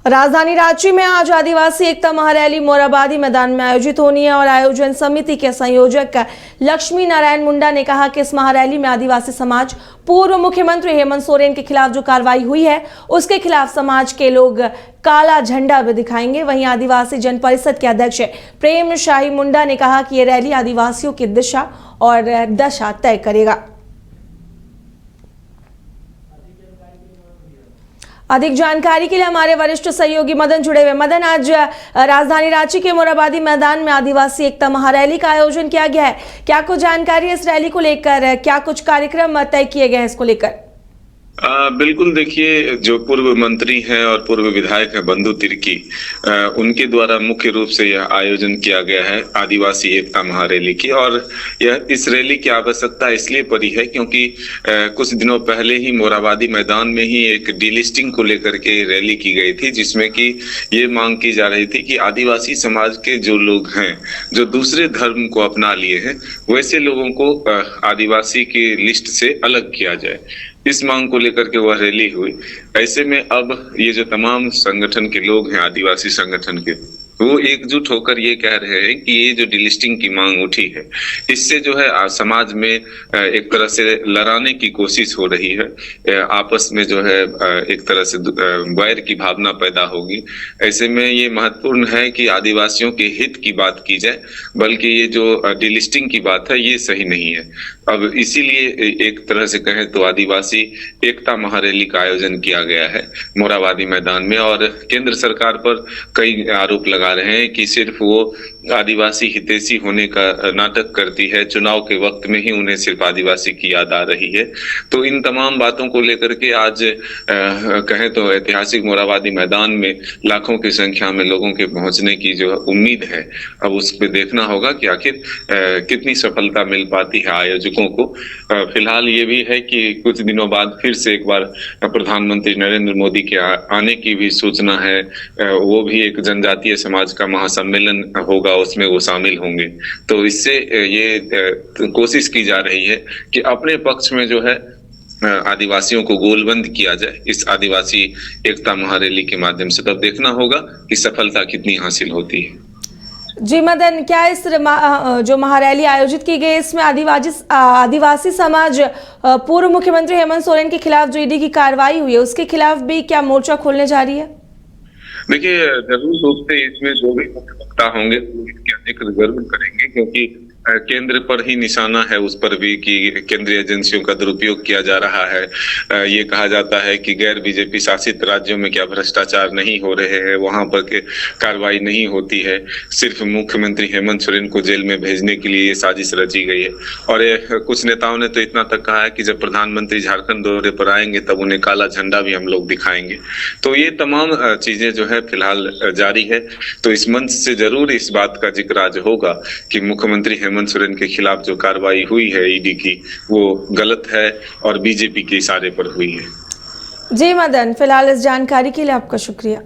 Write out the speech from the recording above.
राजधानी रांची में आज आदिवासी एकता महारैली मोराबादी मैदान में आयोजित होनी है और आयोजन समिति के संयोजक लक्ष्मी नारायण मुंडा ने कहा कि इस महारैली में आदिवासी समाज पूर्व मुख्यमंत्री हेमंत सोरेन के खिलाफ जो कार्रवाई हुई है उसके खिलाफ समाज के लोग काला झंडा भी दिखाएंगे। वहीं आदिवासी जन परिषद के अध्यक्ष प्रेम शाही मुंडा ने कहा कि ये रैली आदिवासियों की दिशा और दशा तय करेगा। अधिक जानकारी के लिए हमारे वरिष्ठ सहयोगी मदन जुड़े हुए। मदन, आज राजधानी रांची के मोराबादी मैदान में आदिवासी एकता महारैली का आयोजन किया गया है। क्या कुछ जानकारी इस रैली को लेकर, क्या कुछ कार्यक्रम तय किए गए हैं इसको लेकर? बिल्कुल, देखिए, जो पूर्व मंत्री हैं और पूर्व विधायक हैं बंधु तिर्की, उनके द्वारा मुख्य रूप से यह आयोजन किया गया है आदिवासी एकता महारैली की। और यह इस रैली की आवश्यकता इसलिए पड़ी है क्योंकि कुछ दिनों पहले ही मोराबादी मैदान में ही एक डीलिस्टिंग को लेकर के रैली की गई थी, जिसमें कि ये मांग की जा रही थी कि आदिवासी समाज के जो लोग हैं जो दूसरे धर्म को अपना लिए हैं वैसे लोगों को आदिवासी की लिस्ट से अलग किया जाए। इस मांग को लेकर के वह रैली हुई। ऐसे में अब ये जो तमाम संगठन के लोग हैं आदिवासी संगठन के, वो एकजुट होकर ये कह रहे हैं कि ये जो डिलिस्टिंग की मांग उठी है इससे जो है समाज में एक तरह से लड़ाने की कोशिश हो रही है, आपस में जो है एक तरह से वैर की भावना पैदा होगी। ऐसे में ये महत्वपूर्ण है कि आदिवासियों के हित की बात की जाए, बल्कि ये जो डिलिस्टिंग की बात है ये सही नहीं है। अब इसीलिए एक तरह से कहें तो आदिवासी एकता महारैली का आयोजन किया गया है मोराबादी मैदान में। और केंद्र सरकार पर कई आरोप लगा रहे हैं कि सिर्फ वो आदिवासी हितैषी होने का नाटक करती है, चुनाव के वक्त में ही उन्हें सिर्फ आदिवासी की याद आ रही है। तो इन तमाम बातों को लेकर के आज कहें तो ऐतिहासिक मोराबादी मैदान में लाखों की संख्या में लोगों के पहुंचने की जो उम्मीद है, अब उस पर देखना होगा कि आखिर कितनी सफलता मिल पाती है आयोजकों को। फिलहाल ये भी है कि कुछ दिनों बाद फिर से एक बार प्रधानमंत्री नरेंद्र मोदी के आने की भी सूचना है। वो भी एक जनजातीय समाज का महासम्मेलन होगा, उसमें वो शामिल होंगे। तो इससे ये कोशिश की जा रही है कि अपने पक्ष में जो है आदिवासियों को गोलबंद किया जाए इस आदिवासी एकता महारैली के माध्यम से। तब देखना होगा कि सफलता कितनी हासिल होती है। जी मदन, क्या इस जो महारैली आयोजित की गई इसमें आदिवासी समाज पूर्व मुख्यमंत्री हेमंत सोरेन के खिलाफ जो ईडी की कार्रवाई हुई है उसके खिलाफ भी क्या मोर्चा खोलने जा रही है? देखिए, जरूर रूप से इसमें जो भी वक्ता होंगे इसके जिक्र जरूर करेंगे, क्योंकि केंद्र पर ही निशाना है उस पर भी कि केंद्रीय एजेंसियों का दुरुपयोग किया जा रहा है। ये कहा जाता है कि गैर बीजेपी शासित राज्यों में क्या भ्रष्टाचार नहीं हो रहे हैं, वहां पर के कार्रवाई नहीं होती है, सिर्फ मुख्यमंत्री हेमंत सोरेन को जेल में भेजने के लिए ये साजिश रची गई है। और कुछ नेताओं ने तो इतना तक कहा है कि जब प्रधानमंत्री झारखंड दौरे पर आएंगे तब उन्हें काला झंडा भी हम लोग दिखाएंगे। तो ये तमाम चीजें जो है फिलहाल जारी है। तो इस मंच से जरूर इस बात का जिक्र आज होगा कि मुख्यमंत्री हेमंत सोरेन के खिलाफ जो कार्रवाई हुई है ईडी की वो गलत है और बीजेपी के इशारे पर हुई है। जी मदन, फिलहाल इस जानकारी के लिए आपका शुक्रिया।